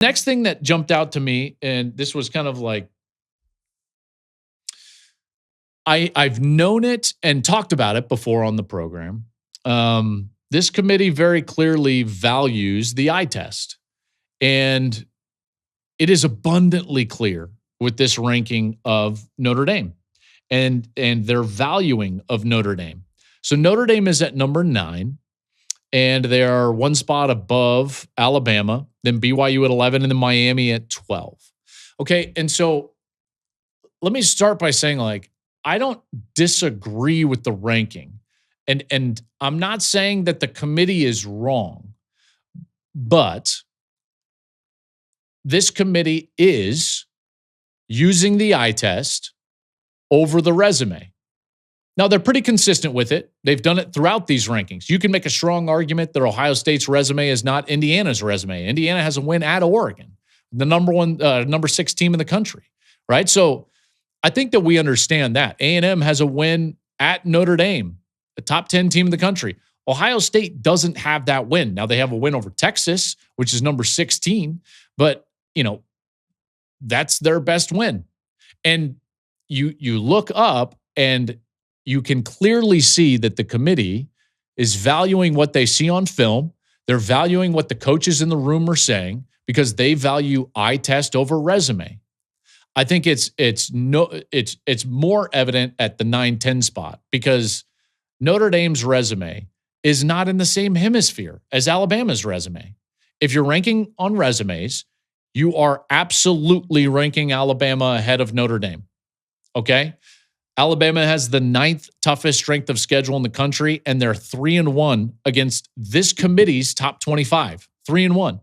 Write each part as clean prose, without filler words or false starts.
Next thing that jumped out to me, and this was kind of like I've known it and talked about it before on the program. This committee very clearly values the eye test, and it is abundantly clear with this ranking of Notre Dame and their valuing of Notre Dame. So Notre Dame is at number 9, and they are one spot above Alabama, then BYU at 11, and then Miami at 12. Okay, and so let me start by saying, like, I don't disagree with the ranking. And I'm not saying that the committee is wrong, but this committee is using the eye test over the resume. Now, they're pretty consistent with it. They've done it throughout these rankings. You can make a strong argument that Ohio State's resume is not Indiana's resume. Indiana has a win at Oregon, the number 6 team in the country, right? So I think that we understand that. A&M has a win at Notre Dame, the top 10 team in the country. Ohio State doesn't have that win. Now, they have a win over Texas, which is number 16, but, that's their best win. And you look up and you can clearly see that the committee is valuing what they see on film. They're valuing what the coaches in the room are saying because they value eye test over resume. I think it's more evident at the 9-10 spot because Notre Dame's resume is not in the same hemisphere as Alabama's resume. If you're ranking on resumes, you are absolutely ranking Alabama ahead of Notre Dame. Okay? Alabama has the 9th toughest strength of schedule in the country, and they're 3-1 against this committee's top 25. 3-1.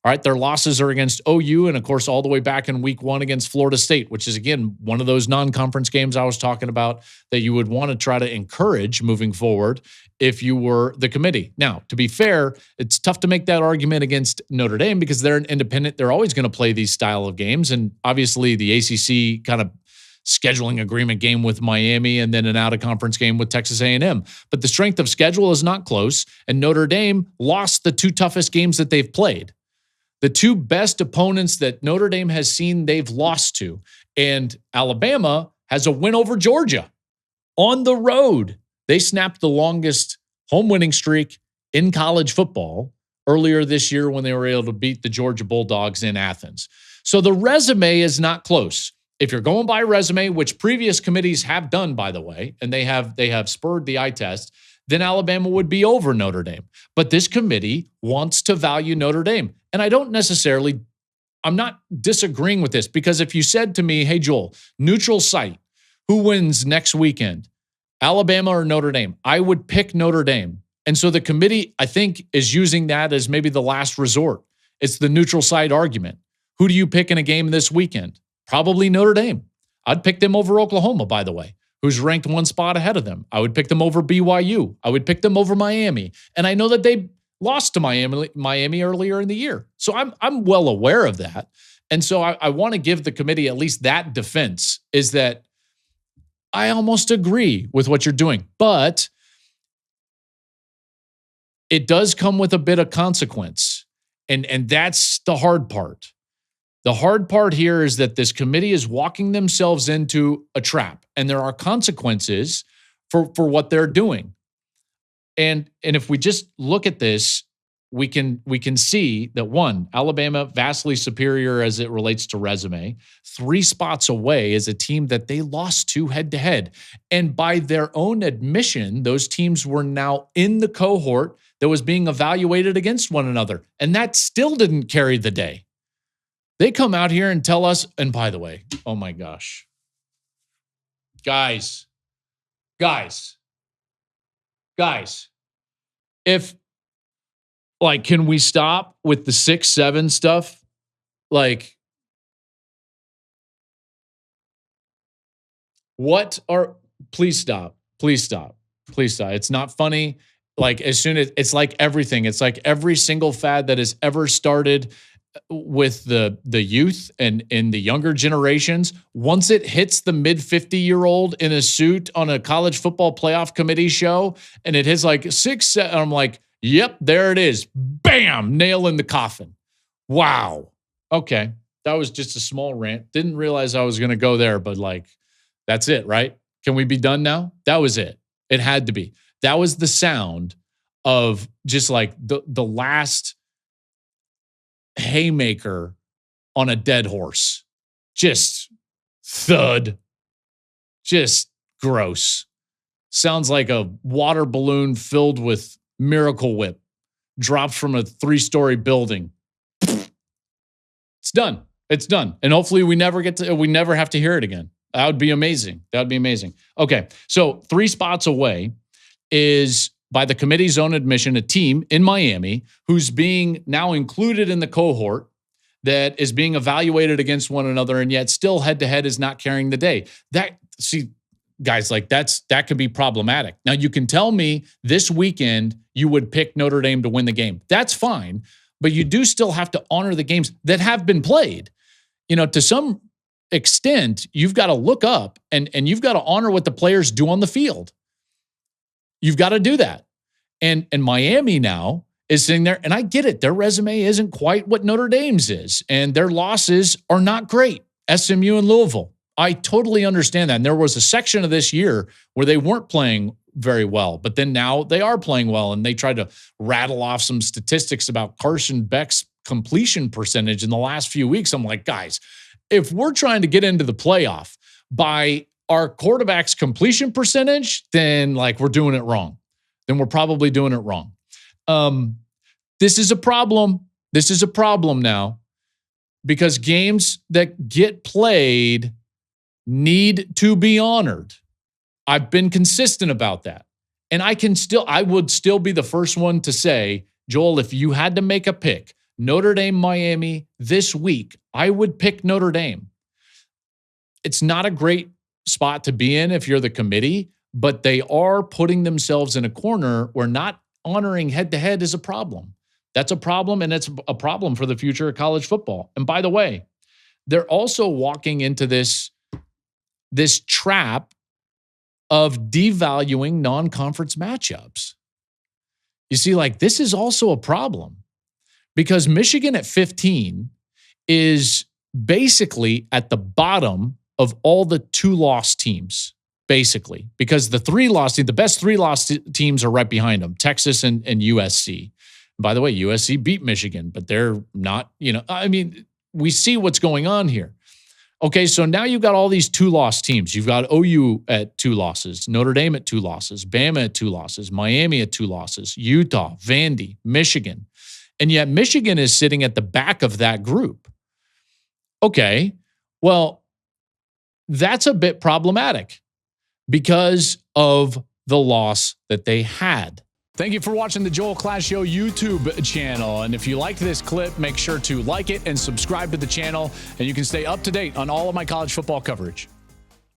All right, their losses are against OU and, of course, all the way back in week 1 against Florida State, which is, again, one of those non-conference games I was talking about that you would want to try to encourage moving forward if you were the committee. Now, to be fair, it's tough to make that argument against Notre Dame because they're an independent. They're always going to play these style of games, and obviously the ACC kind of scheduling agreement game with Miami and then an out-of-conference game with Texas A&M. But the strength of schedule is not close, and Notre Dame lost the 2 toughest games that they've played. The 2 best opponents that Notre Dame has seen, they've lost to. And Alabama has a win over Georgia on the road. They snapped the longest home winning streak in college football earlier this year when they were able to beat the Georgia Bulldogs in Athens. So the resume is not close. If you're going by resume, which previous committees have done, by the way, and they have spurred the eye test, then Alabama would be over Notre Dame. But this committee wants to value Notre Dame. And I'm not disagreeing with this because if you said to me, hey, Joel, neutral site, who wins next weekend, Alabama or Notre Dame? I would pick Notre Dame. And so the committee, I think, is using that as maybe the last resort. It's the neutral site argument. Who do you pick in a game this weekend? Probably Notre Dame. I'd pick them over Oklahoma, by the way, who's ranked 1 spot ahead of them. I would pick them over BYU. I would pick them over Miami. And I know that they lost to Miami earlier in the year. So I'm well aware of that. And so I want to give the committee at least that defense, is that I almost agree with what you're doing. But it does come with a bit of consequence. And that's the hard part. The hard part here is that this committee is walking themselves into a trap, and there are consequences for what they're doing. And if we just look at this, we can see that 1, Alabama vastly superior as it relates to resume. 3 spots away is a team that they lost to head-to-head. And by their own admission, those teams were now in the cohort that was being evaluated against one another. And that still didn't carry the day. They come out here and tell us, and by the way, oh my gosh. Guys, if, can we stop with the 6-7 stuff? Please stop. It's not funny. It's like everything. It's like every single fad that has ever started with the youth and in the younger generations, once it hits the mid 50-year-old in a suit on a college football playoff committee show, and it hits 6, I'm like, yep, there it is. Bam, nail in the coffin. Wow. Okay. That was just a small rant. Didn't realize I was going to go there, but like, that's it, right? Can we be done now? That was it. It had to be. That was the sound of just like the last haymaker on a dead horse. Just thud. Just gross. Sounds like a water balloon filled with Miracle Whip dropped from a 3-story building. It's done. It's done. And hopefully we never have to hear it again. That would be amazing. That would be amazing. Okay. So 3 spots away is, by the committee's own admission, a team in Miami who's being now included in the cohort that is being evaluated against one another, and yet still head-to-head is not carrying the day. Guys, like that could be problematic. Now, you can tell me this weekend you would pick Notre Dame to win the game. That's fine, but you do still have to honor the games that have been played. You know, to some extent, you've got to look up and you've got to honor what the players do on the field. You've got to do that. And Miami now is sitting there, and I get it. Their resume isn't quite what Notre Dame's is, and their losses are not great. SMU and Louisville. I totally understand that. And there was a section of this year where they weren't playing very well, but then now they are playing well, and they tried to rattle off some statistics about Carson Beck's completion percentage in the last few weeks. I'm like, guys, if we're trying to get into the playoff by our quarterback's completion percentage, then like we're doing it wrong. Then we're probably doing it wrong. This is a problem. This is a problem now, because games that get played need to be honored. I've been consistent about that. And I would still be the first one to say, Joel, if you had to make a pick, Notre Dame, Miami this week, I would pick Notre Dame. It's not a great spot to be in if you're the committee, but they are putting themselves in a corner where not honoring head-to-head is a problem. That's a problem, and it's a problem for the future of college football. And by the way, they're also walking into this trap of devaluing non-conference matchups. You see, like, this is also a problem, because Michigan at 15 is basically at the bottom of all the 2-loss teams, basically, because the best 3-loss teams are right behind them, Texas and USC. By the way, USC beat Michigan, but they're not, we see what's going on here. Okay, so now you've got all these 2-loss teams. You've got OU at 2 losses, Notre Dame at 2 losses, Bama at 2 losses, Miami at 2 losses, Utah, Vandy, Michigan. And yet Michigan is sitting at the back of that group. Okay, well, that's a bit problematic because of the loss that they had. Thank you for watching the Joel Klatt Show YouTube channel. And if you liked this clip, make sure to like it and subscribe to the channel, and you can stay up to date on all of my college football coverage.